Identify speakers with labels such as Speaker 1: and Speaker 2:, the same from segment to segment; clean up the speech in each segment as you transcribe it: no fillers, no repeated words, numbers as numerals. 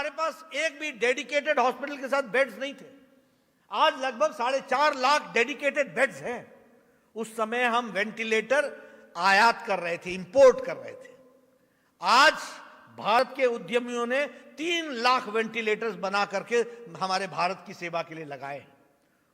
Speaker 1: हमारे पास एक भी डेडिकेटेड हॉस्पिटल के साथ बेड्स नहीं थे। आज लगभग 4.5 लाख डेडिकेटेड बेड्स हैं। उस समय हम वेंटिलेटर आयात कर रहे थे, इंपोर्ट कर रहे थे। आज भारत के उद्यमियों ने 3 लाख वेंटिलेटर्स बना करके हमारे भारत की सेवा के लिए लगाए।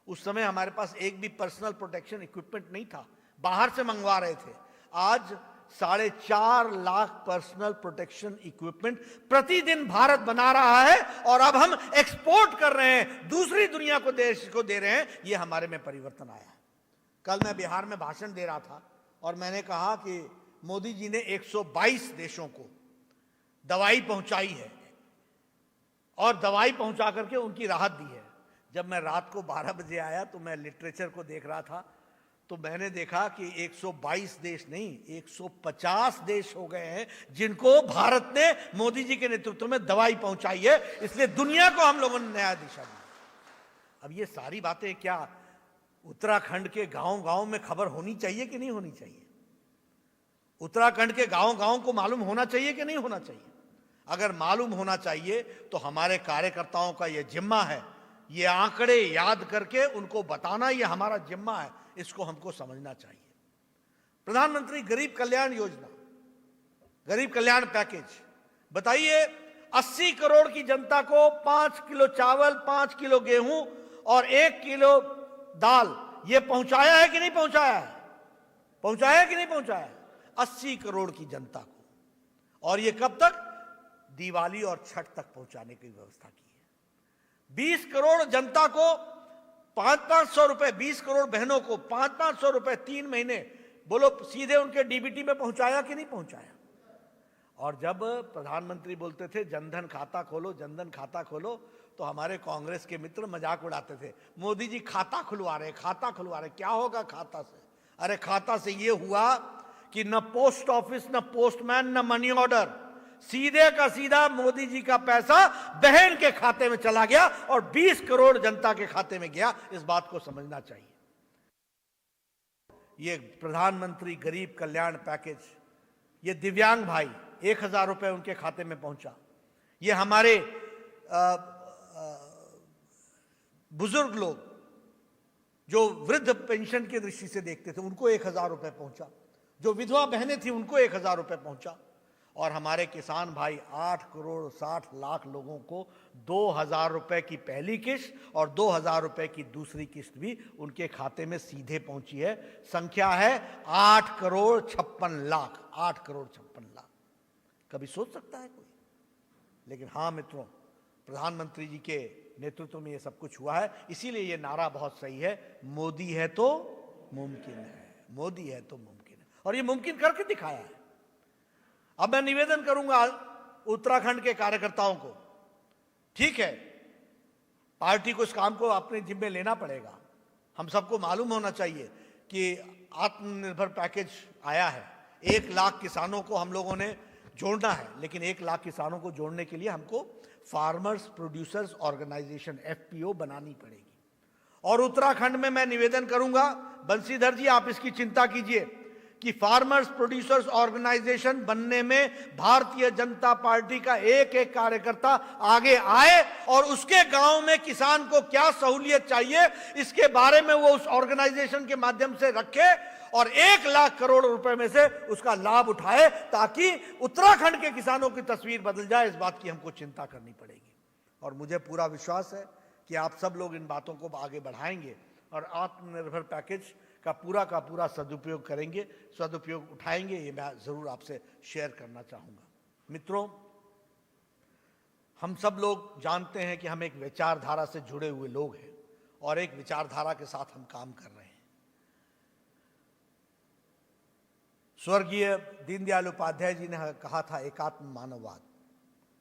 Speaker 1: उस समय हमारे पास एक भी पर्सनल प्रोटेक्शन इक्विपमेंट नहीं था, बाहर से मंगवा रहे थे। आज 4.5 लाख पर्सनल प्रोटेक्शन इक्विपमेंट प्रतिदिन भारत बना रहा है और अब हम एक्सपोर्ट कर रहे हैं, दूसरी दुनिया को देश को दे रहे हैं। यह हमारे में परिवर्तन आया है। कल मैं बिहार में भाषण दे रहा था और मैंने कहा कि मोदी जी ने 122 देशों को दवाई पहुंचाई है और दवाई पहुंचा करके उनकी राहत दी है। जब मैं रात को 12 बजे आया तो मैं लिटरेचर को देख रहा था, तो मैंने देखा कि 122 देश नहीं, 150 देश हो गए हैं जिनको भारत ने मोदी जी के नेतृत्व में दवाई पहुंचाई है। इसलिए दुनिया को हम लोगों ने नया दिशा दी। अब ये सारी बातें क्या उत्तराखंड के गांव-गांव में खबर होनी चाहिए कि नहीं होनी चाहिए? उत्तराखंड के गांव-गांव को मालूम होना चाहिए कि नहीं होना चाहिए? अगर मालूम होना चाहिए तो हमारे कार्यकर्ताओं का यह जिम्मा है, ये आंकड़े याद करके उनको बताना ये हमारा जिम्मा है। इसको हमको समझना चाहिए। प्रधानमंत्री गरीब कल्याण योजना, गरीब कल्याण पैकेज, बताइए 80 करोड़ की जनता को 5 किलो चावल, 5 किलो गेहूं और 1 किलो दाल, ये पहुंचाया है कि नहीं पहुंचाया है? पहुंचाया है कि नहीं पहुंचाया है? 80 करोड़ की जनता को। और ये कब तक? दिवाली और छठ तक पहुंचाने की व्यवस्था की है। 20 करोड़ जनता को 500-500 रुपए, 20 करोड़ बहनों को 500-500 रुपए 3 महीने, बोलो सीधे उनके डीबीटी में पहुंचाया कि नहीं पहुंचाया? और जब प्रधानमंत्री बोलते थे जनधन खाता खोलो, जनधन खाता खोलो, तो हमारे कांग्रेस के मित्र मजाक उड़ाते थे, मोदी जी खाता खुलवा रहे, खाता खुलवा रहे। क्या होगा खाता से? अरे खाता से ये हुआ कि न पोस्ट ऑफिस, न पोस्टमैन, न मनी ऑर्डर, सीधे का सीधा मोदी जी का पैसा बहन के खाते में चला गया और 20 करोड़ जनता के खाते में गया। इस बात को समझना चाहिए। ये प्रधानमंत्री गरीब कल्याण पैकेज, ये दिव्यांग भाई 1000 रुपए उनके खाते में पहुंचा। ये हमारे बुजुर्ग लोग जो वृद्ध पेंशन की दृष्टि से देखते थे, उनको 1000 रुपए पहुंचा। जो विधवा बहनें थी उनको 1000 रुपए पहुंचा। और हमारे किसान भाई 8 करोड़ 60 लाख लोगों को 2000 रुपए की पहली किस्त और 2000 रुपए की दूसरी किस्त भी उनके खाते में सीधे पहुंची है। संख्या है 8 करोड़ 56 लाख। 8 करोड़ 56 लाख। कभी सोच सकता है कोई? लेकिन हाँ मित्रों, प्रधानमंत्री जी के नेतृत्व में ये सब कुछ हुआ है। इसीलिए ये नारा बहुत सही है, मोदी है तो मुमकिन है, मोदी है तो मुमकिन है। और ये मुमकिन करके दिखाया है। अब मैं निवेदन करूंगा उत्तराखंड के कार्यकर्ताओं को, ठीक है, पार्टी को इस काम को अपने जिम्मे लेना पड़ेगा। हम सबको मालूम होना चाहिए कि आत्मनिर्भर पैकेज आया है। 1 लाख किसानों को हम लोगों ने जोड़ना है, लेकिन 1 लाख किसानों को जोड़ने के लिए हमको फार्मर्स प्रोड्यूसर्स ऑर्गेनाइजेशन FPO बनानी पड़ेगी। और उत्तराखंड में मैं निवेदन करूंगा, बंशीधर जी आप इसकी चिंता कीजिए कि फार्मर्स प्रोड्यूसर्स ऑर्गेनाइजेशन बनने में भारतीय जनता पार्टी का एक एक कार्यकर्ता आगे आए और उसके गांव में किसान को क्या सहूलियत चाहिए इसके बारे में वो उस ऑर्गेनाइजेशन के माध्यम से रखे और 1 लाख करोड़ रुपए में से उसका लाभ उठाए, ताकि उत्तराखंड के किसानों की तस्वीर बदल जाए। इस बात की हमको चिंता करनी पड़ेगी। और मुझे पूरा विश्वास है कि आप सब लोग इन बातों को आगे बढ़ाएंगे और आत्मनिर्भर पैकेज का पूरा सदुपयोग करेंगे, सदुपयोग उठाएंगे। ये मैं जरूर आपसे शेयर करना चाहूंगा। मित्रों, हम सब लोग जानते हैं कि हम एक विचारधारा से जुड़े हुए लोग हैं और एक विचारधारा के साथ हम काम कर रहे हैं। स्वर्गीय दीनदयाल उपाध्याय जी ने कहा था एकात्म मानववाद।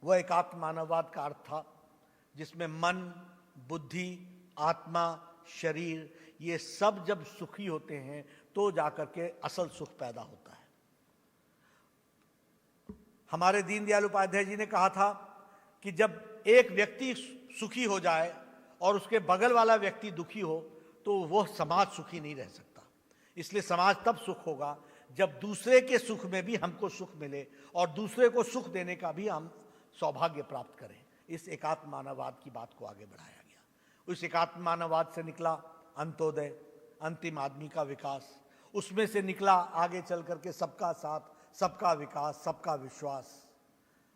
Speaker 1: वह एकात्म मानववाद का अर्थ था जिसमें मन, बुद्धि, आत्मा, शरीर, ये सब जब सुखी होते हैं तो जाकर के असल सुख पैदा होता है। हमारे दीनदयाल उपाध्याय जी ने कहा था कि जब एक व्यक्ति सुखी हो जाए और उसके बगल वाला व्यक्ति दुखी हो तो वह समाज सुखी नहीं रह सकता। इसलिए समाज तब सुख होगा जब दूसरे के सुख में भी हमको सुख मिले और दूसरे को सुख देने का भी हम सौभाग्य प्राप्त करें। इस एकात्म मानववाद की बात को आगे बढ़ाया गया। उस एकात्म मानववाद से निकला अंत्योदय, अंतिम आदमी का विकास, उसमें से निकला आगे चल करके सबका साथ, सबका विकास, सबका विश्वास।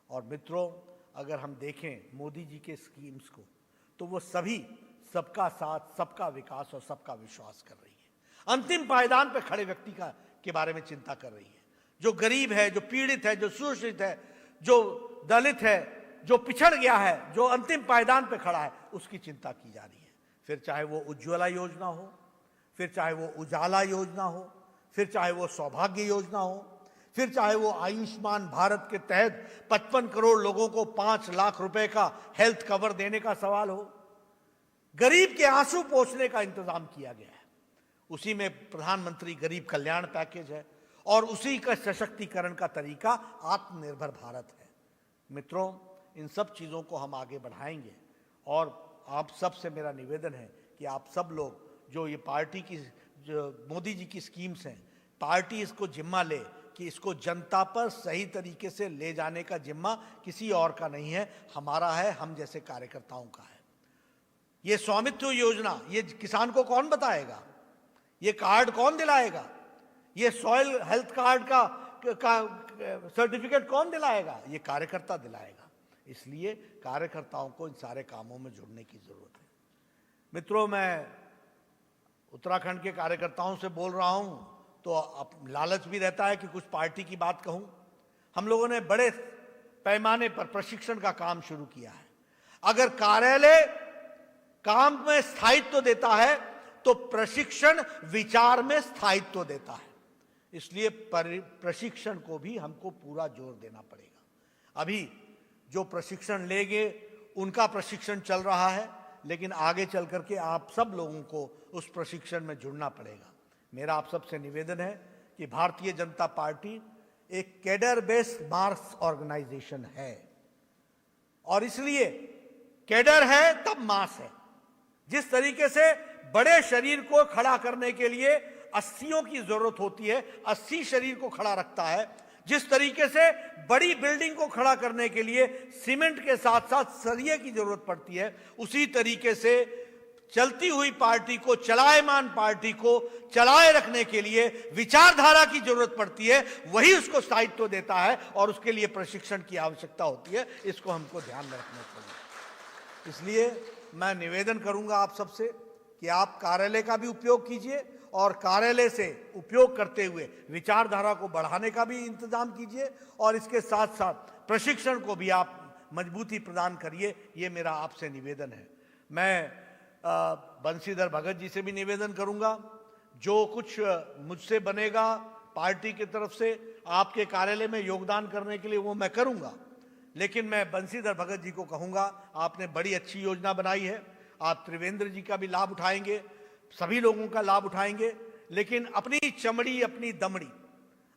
Speaker 1: और मित्रों, अगर हम देखें मोदी जी के स्कीम्स को, तो वो सभी सबका साथ, सबका विकास और सबका विश्वास कर रही है। अंतिम पायदान पर खड़े व्यक्ति के बारे में चिंता कर रही है। जो गरीब है, जो पीड़ित है, जो शोषित है, जो दलित है, जो पिछड़ गया है, जो अंतिम पायदान पर खड़ा है, उसकी चिंता की जा रही है। फिर चाहे वो उज्ज्वला योजना हो, फिर चाहे वो उजाला योजना हो, फिर चाहे वो सौभाग्य योजना हो, फिर चाहे वो आयुष्मान भारत के तहत 55 करोड़ लोगों को 5 लाख रुपए का हेल्थ कवर देने का सवाल हो, गरीब के आंसू पोंछने का इंतजाम किया गया है। उसी में प्रधानमंत्री गरीब कल्याण पैकेज है और उसी का सशक्तिकरण का तरीका आत्मनिर्भर भारत है। मित्रों, इन सब चीजों को हम आगे बढ़ाएंगे और आप सब से मेरा निवेदन है कि आप सब लोग जो ये पार्टी की, जो मोदी जी की स्कीम्स हैं, पार्टी इसको जिम्मा ले कि इसको जनता पर सही तरीके से ले जाने का जिम्मा किसी और का नहीं है, हमारा है, हम जैसे कार्यकर्ताओं का है। ये स्वामित्व योजना, ये किसान को कौन बताएगा? ये कार्ड कौन दिलाएगा? ये सॉइल हेल्थ कार्ड का सर्टिफिकेट कौन दिलाएगा? ये कार्यकर्ता दिलाएगा। इसलिए कार्यकर्ताओं को इन सारे कामों में जुड़ने की जरूरत है। मित्रों, मैं उत्तराखंड के कार्यकर्ताओं से बोल रहा हूं तो अब लालच भी रहता है कि कुछ पार्टी की बात कहूं। हम लोगों ने बड़े पैमाने पर प्रशिक्षण का काम शुरू किया है। अगर कार्यालय काम में स्थायित्व देता है तो प्रशिक्षण विचार में स्थायित्व देता है। इसलिए प्रशिक्षण को भी हमको पूरा जोर देना पड़ेगा। अभी जो प्रशिक्षण लेंगे उनका प्रशिक्षण चल रहा है, लेकिन आगे चल करके आप सब लोगों को उस प्रशिक्षण में जुड़ना पड़ेगा। मेरा आप सबसे निवेदन है कि भारतीय जनता पार्टी एक कैडर बेस्ड मास ऑर्गेनाइजेशन है और इसलिए कैडर है तब मास है। जिस तरीके से बड़े शरीर को खड़ा करने के लिए अस्थियों की जरूरत होती है, 80 शरीर को खड़ा रखता है, जिस तरीके से बड़ी बिल्डिंग को खड़ा करने के लिए सीमेंट के साथ साथ सरिये की जरूरत पड़ती है, उसी तरीके से चलती हुई पार्टी को, चलायमान पार्टी को चलाए रखने के लिए विचारधारा की जरूरत पड़ती है। वही उसको स्थायित्व देता है और उसके लिए प्रशिक्षण की आवश्यकता होती है। इसको हमको ध्यान में रखना चाहिए। इसलिए मैं निवेदन करूंगा आप सबसे कि आप कार्यालय का भी उपयोग कीजिए और कार्यालय से उपयोग करते हुए विचारधारा को बढ़ाने का भी इंतजाम कीजिए और इसके साथ साथ प्रशिक्षण को भी आप मजबूती प्रदान करिए। ये मेरा आपसे निवेदन है। मैं बंशीधर भगत जी से भी निवेदन करूंगा, जो कुछ मुझसे बनेगा पार्टी की तरफ से आपके कार्यालय में योगदान करने के लिए वो मैं करूंगा। लेकिन मैं बंशीधर भगत जी को कहूंगा, आपने बड़ी अच्छी योजना बनाई है, आप त्रिवेंद्र जी का भी लाभ उठाएंगे, सभी लोगों का लाभ उठाएंगे, लेकिन अपनी चमड़ी, अपनी दमड़ी,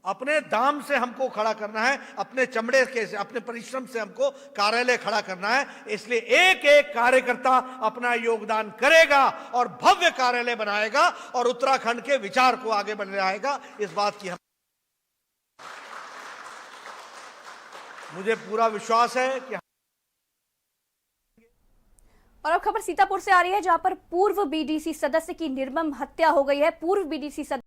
Speaker 1: अपने दाम से हमको खड़ा करना है, अपने चमड़े के से, अपने परिश्रम से हमको कार्यालय खड़ा करना है। इसलिए एक एक कार्यकर्ता अपना योगदान करेगा और भव्य कार्यालय बनाएगा और उत्तराखंड के विचार को आगे बढ़ाएगा। इस बात की मुझे पूरा विश्वास है कि।
Speaker 2: और अब खबर सीतापुर से आ रही है, जहां पर पूर्व बीडीसी सदस्य की निर्मम हत्या हो गई है। पूर्व बीडीसी सदस्य